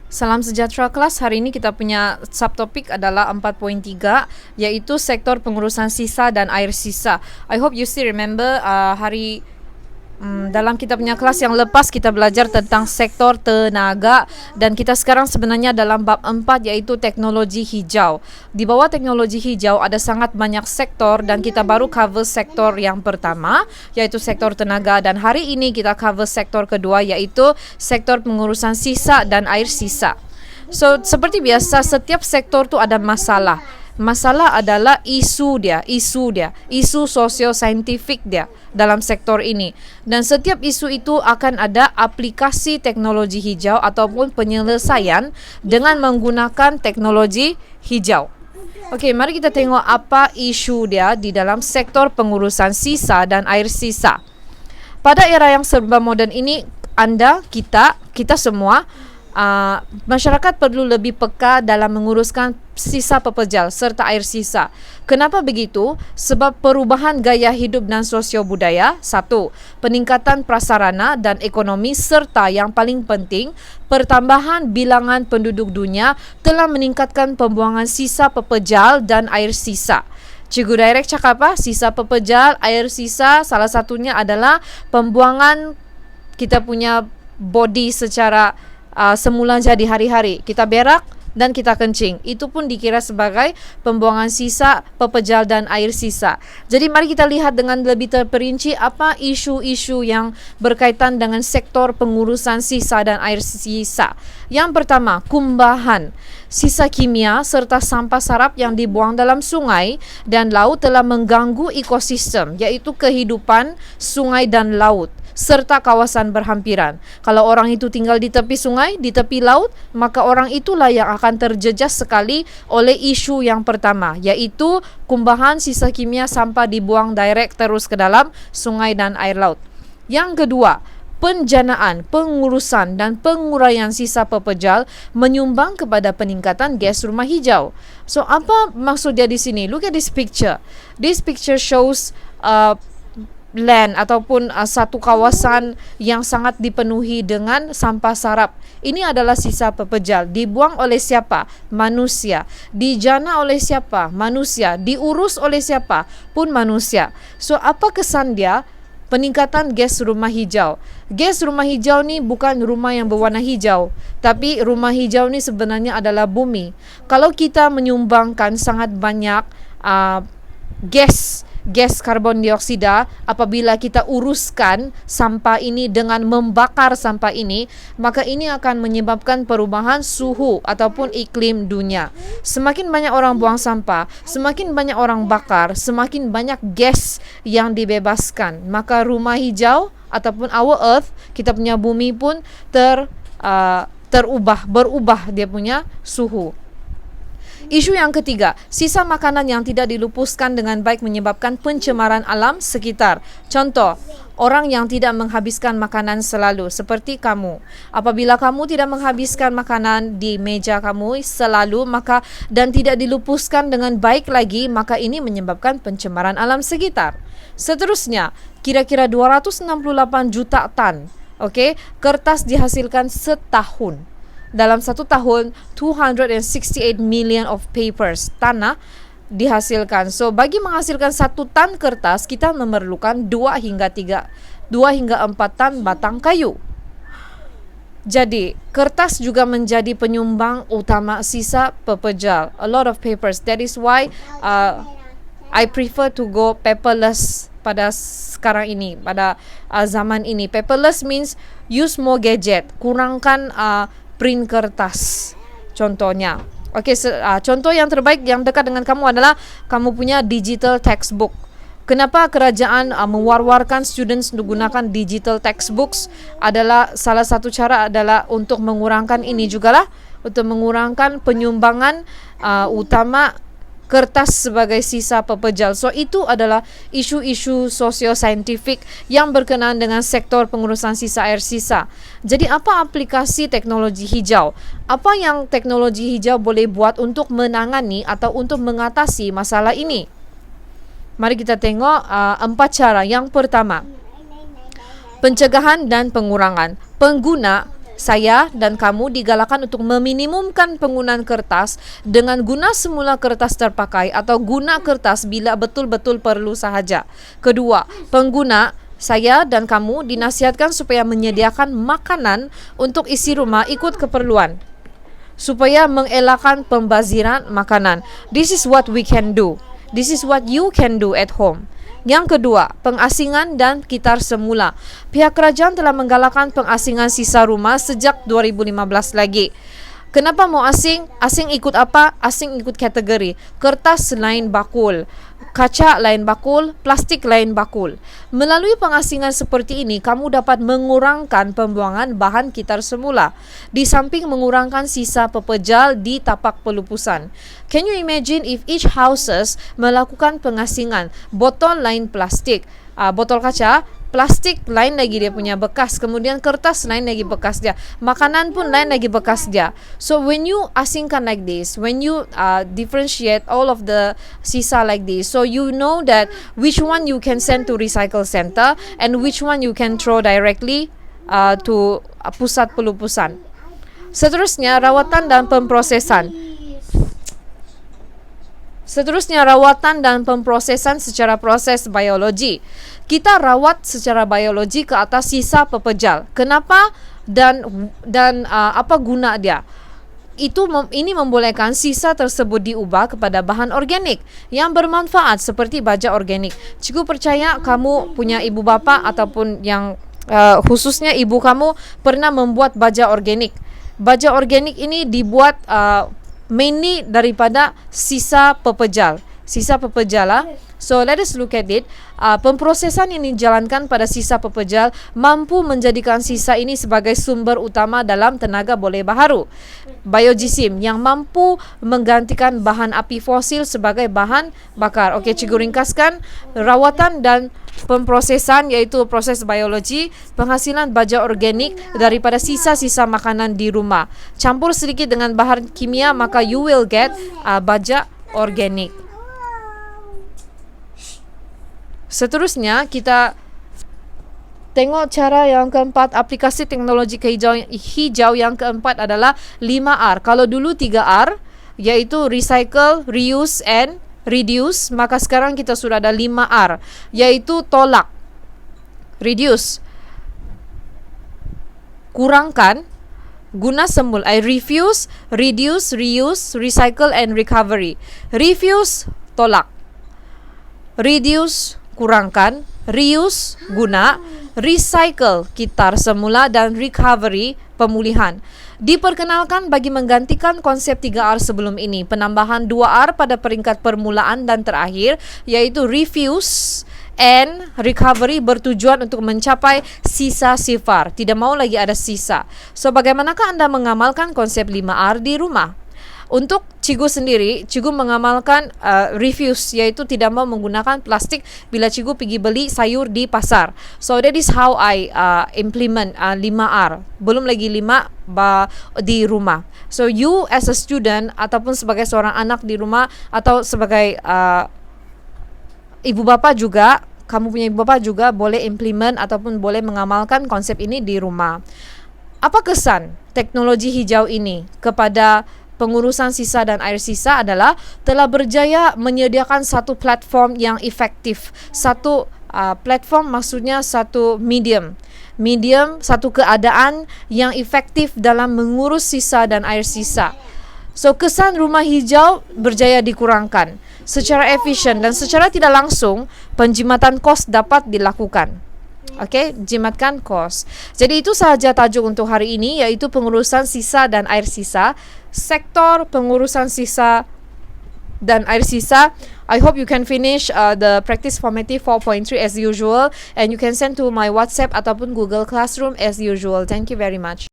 Salam sejahtera kelas. Hari ini kita punya subtopik adalah 4.3, yaitu sektor pengurusan sisa dan air sisa. I hope you still remember dalam kita punya kelas yang lepas kita belajar tentang sektor tenaga, dan kita sekarang sebenarnya dalam bab 4, yaitu teknologi hijau. Di bawah teknologi hijau ada sangat banyak sektor, dan kita baru cover sektor yang pertama, yaitu sektor tenaga, dan hari ini kita cover sektor kedua, yaitu sektor pengurusan sisa dan air sisa. So, seperti biasa, setiap sektor tu ada masalah. Masalah adalah isu sosio-saintifik dia dalam sektor ini. Dan setiap isu itu akan ada aplikasi teknologi hijau ataupun penyelesaian dengan menggunakan teknologi hijau. Okey, mari kita tengok apa isu dia di dalam sektor pengurusan sisa dan air sisa. Pada era yang serba moden ini, kita semua masyarakat perlu lebih peka dalam menguruskan sisa pepejal serta air sisa. Kenapa begitu? Sebab perubahan gaya hidup dan sosio budaya. 1. Peningkatan prasarana dan ekonomi, serta yang paling penting, pertambahan bilangan penduduk dunia telah meningkatkan pembuangan sisa pepejal dan air sisa. Cikgu Direct cakap apa? Sisa pepejal, air sisa, salah satunya adalah pembuangan kita punya body secara semula jadi hari-hari. Kita berak dan kita kencing. Itu pun dikira sebagai pembuangan sisa, pepejal dan air sisa. Jadi mari kita lihat dengan lebih terperinci apa isu-isu yang berkaitan dengan sektor pengurusan sisa dan air sisa. Yang pertama, kumbahan. Sisa kimia serta sampah sarap yang dibuang dalam sungai dan laut telah mengganggu ekosistem, iaitu kehidupan sungai dan laut serta kawasan berhampiran. Kalau orang itu tinggal di tepi sungai, di tepi laut, maka orang itulah yang akan terjejas sekali oleh isu yang pertama, iaitu kumbahan sisa kimia sampah dibuang direct terus ke dalam sungai dan air laut. Yang kedua, penjanaan, pengurusan dan penguraian sisa pepejal menyumbang kepada peningkatan gas rumah hijau. So, apa maksud dia di sini? Look at this picture. This picture shows land ataupun satu kawasan yang sangat dipenuhi dengan sampah sarap. Ini adalah sisa pepejal. Dibuang oleh siapa? Manusia. Dijana oleh siapa? Manusia. Diurus oleh siapa? Pun manusia. So, apa kesan dia? Peningkatan gas rumah hijau. Gas rumah hijau ni bukan rumah yang berwarna hijau, tapi rumah hijau ni sebenarnya adalah bumi. Kalau kita menyumbangkan sangat banyak gas karbon dioksida, apabila kita uruskan sampah ini dengan membakar sampah ini, maka ini akan menyebabkan perubahan suhu ataupun iklim dunia. Semakin banyak orang buang sampah, semakin banyak orang bakar, semakin banyak gas yang dibebaskan, maka rumah hijau ataupun our earth, kita punya bumi pun berubah dia punya suhu. Isu yang ketiga, sisa makanan yang tidak dilupuskan dengan baik menyebabkan pencemaran alam sekitar. Contoh, orang yang tidak menghabiskan makanan selalu, seperti kamu. Apabila kamu tidak menghabiskan makanan di meja kamu selalu, maka dan tidak dilupuskan dengan baik lagi, maka ini menyebabkan pencemaran alam sekitar. Seterusnya, kira-kira 268 juta tan, kertas dihasilkan setahun. Dalam satu tahun, 268 million of papers, tanah dihasilkan. So, bagi menghasilkan 1 tan kertas, kita memerlukan 2 hingga 4 tan batang kayu. Jadi, kertas juga menjadi penyumbang utama sisa pepejal. A lot of papers. That is why I prefer to go paperless pada sekarang ini, pada zaman ini. Paperless means use more gadget, kurangkan print kertas. Contohnya, contoh yang terbaik yang dekat dengan kamu adalah kamu punya digital textbook. Kenapa kerajaan mewar-warkan students untuk gunakan digital textbooks? Adalah salah satu cara adalah untuk mengurangkan ini jugalah, untuk mengurangkan penyumbangan utama kertas sebagai sisa pepejal. So, itu adalah isu-isu sosio-saintifik yang berkenaan dengan sektor pengurusan sisa air sisa. Jadi, apa aplikasi teknologi hijau? Apa yang teknologi hijau boleh buat untuk menangani atau untuk mengatasi masalah ini? Mari kita tengok 4 cara. Yang pertama, pencegahan dan pengurangan. Pengguna saya dan kamu digalakkan untuk meminimumkan penggunaan kertas dengan guna semula kertas terpakai atau guna kertas bila betul-betul perlu sahaja. Kedua, pengguna saya dan kamu dinasihatkan supaya menyediakan makanan untuk isi rumah ikut keperluan, supaya mengelakkan pembaziran makanan. This is what we can do. This is what you can do at home. Yang kedua, pengasingan dan kitar semula. Pihak kerajaan telah menggalakkan pengasingan sisa rumah sejak 2015 lagi. Kenapa mau asing? Asing ikut apa? Asing ikut kategori. Kertas lain bakul, kaca lain bakul, plastik lain bakul. Melalui pengasingan seperti ini, kamu dapat mengurangkan pembuangan bahan kitar semula, di samping mengurangkan sisa pepejal di tapak pelupusan. Can you imagine if each houses melakukan pengasingan? Botol lain plastik, botol kaca, plastik lain lagi dia punya bekas, kemudian kertas lain lagi bekas dia, makanan pun lain lagi bekas dia. So when you asingkan like this, when you differentiate all of the sisa like this, so you know that which one you can send to recycle center and which one you can throw directly to pusat pelupusan. Seterusnya, rawatan dan pemprosesan. Pemprosesan secara proses biologi. Kita rawat secara biologi ke atas sisa pepejal. Kenapa dan apa guna dia? Ini membolehkan sisa tersebut diubah kepada bahan organik yang bermanfaat seperti baja organik. Cikgu percaya kamu punya ibu bapa ataupun yang khususnya ibu kamu pernah membuat baja organik. Baja organik ini dibuat mainly daripada sisa pepejal. So let us look at it. Pemprosesan yang dijalankan pada sisa pepejal mampu menjadikan sisa ini sebagai sumber utama dalam tenaga boleh baharu, biojisim, yang mampu menggantikan bahan api fosil sebagai bahan bakar. Okey, cikgu ringkaskan. Rawatan dan pemprosesan iaitu proses biologi, penghasilan baja organik daripada sisa-sisa makanan di rumah. Campur sedikit dengan bahan kimia, maka you will get baja organik. Seterusnya, kita tengok cara yang keempat, aplikasi teknologi hijau yang keempat adalah 5R. Kalau dulu 3R, iaitu recycle, reuse and reduce, maka sekarang kita sudah ada 5R, iaitu tolak, reduce, kurangkan, guna semula, refuse, reduce, reuse, recycle and recovery. Refuse, tolak. Reduce, kurangkan. Reuse, guna. Recycle, kitar semula. Dan recovery, pemulihan. Diperkenalkan bagi menggantikan konsep 3R sebelum ini. Penambahan 2R pada peringkat permulaan dan terakhir, iaitu refuse and recovery, bertujuan untuk mencapai sisa sifar. Tidak mau lagi ada sisa. So, bagaimanakah anda mengamalkan konsep 5R di rumah? Untuk cikgu sendiri, cikgu mengamalkan refuse, iaitu tidak mau menggunakan plastik bila cikgu pergi beli sayur di pasar. So that is how I implement 5R. Belum lagi 5 di rumah. So you as a student ataupun sebagai seorang anak di rumah atau sebagai ibu bapa juga, kamu punya ibu bapa juga boleh implement ataupun boleh mengamalkan konsep ini di rumah. Apa kesan teknologi hijau ini kepada pengurusan sisa dan air sisa adalah telah berjaya menyediakan satu platform yang efektif. Satu platform maksudnya satu medium, satu keadaan yang efektif dalam mengurus sisa dan air sisa. So, kesan rumah hijau berjaya dikurangkan secara efisien dan secara tidak langsung penjimatan kos dapat dilakukan. Okey, jimatkan kos. Jadi itu sahaja tajuk untuk hari ini, iaitu pengurusan sisa dan air sisa. Sektor pengurusan sisa dan air sisa. I hope you can finish the practice formative 4.3 as usual, and you can send to my WhatsApp ataupun Google Classroom as usual. Thank you very much.